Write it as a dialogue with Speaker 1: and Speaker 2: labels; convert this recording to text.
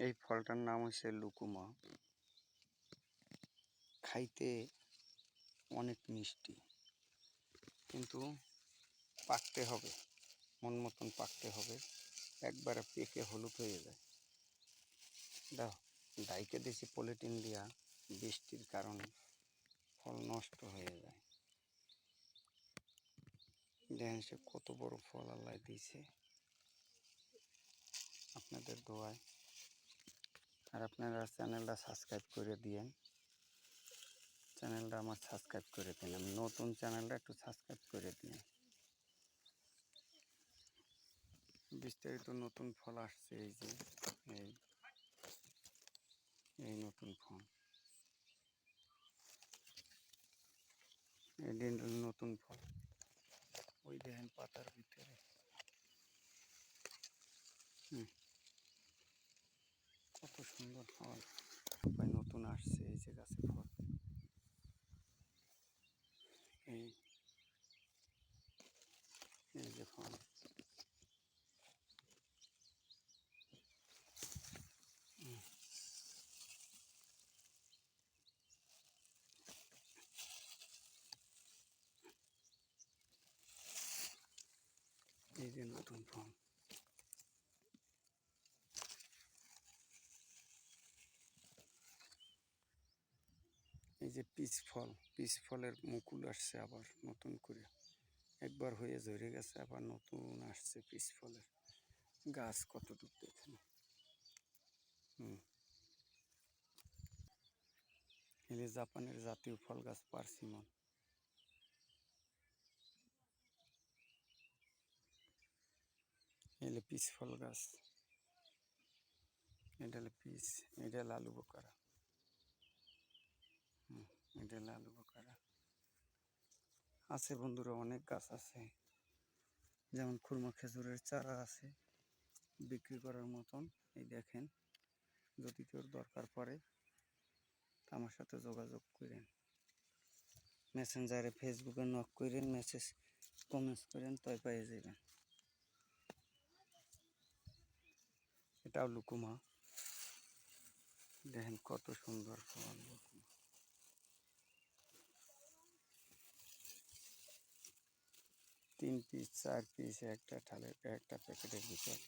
Speaker 1: এই ফলটার নাম হচ্ছে লুকুমা। খাইতে অনেক মিষ্টি, কিন্তু পাকতে হবে, মন মতন পাকতে হবে। একবারে পেকে হলুদ হয়ে যায়। দেখো, ডাইকে দিয়েছি পলিথিন দিয়া, বৃষ্টির কারণে ফল নষ্ট হয়ে যায়। দেখেন সে কত বড় ফল আল্লাহ দিয়েছে আপনাদের দোয়ায়। আর আপনারা চ্যানেলটা সাবস্ক্রাইব করে দিয়েন। চ্যানেলটা আমার সাবস্ক্রাইব করে দিন। আমি নতুন চ্যানেলটা একটু সাবস্ক্রাইব করে দিন। বিস্তারিত নতুন ফল আসছে, এই যে এই নতুন ফল, এই নতুন ফল। ওই দেখেন পাতার ভিতরে কত সুন্দর ফল নতুন আসছে। এই যে গাছে ফল, এই এই যে ফল। এই যে নতুন ফল। এই যে পিচ ফল, পিচ ফলের মুকুল আসছে আবার নতুন করে। একবার হয়ে ঝরে গেছে, আবার নতুন আসছে পিচ ফলের গাছ। কতটুকু দেখেন। এলে জাপানের জাতীয় ফল গাছ পার্সিমন। এলে পিচ ফল গাছ, এটা হলো পিচ, এটা হলো আলু বোকারা। এটা হলো আলু বোকারা। আছে বন্ধুরা, অনেক গাছ আছে, যেমন খুরমা খেজুরের চারা আছে বিক্রি করার মতন। এই দেখেন, যদি কেউ দরকার পড়ে আমার সাথে যোগাযোগ করেন। মেসেঞ্জারে ফেসবুকে নক করেন, মেসেজ কমেন্টস করেন, তাই পেয়ে যাবেন। এটাও লুকুমা। দেখেন কত সুন্দর ফল লুকুমা। 3 পিস 4 পিস একটা ঠালের একটা প্যাকেটের ভিতর।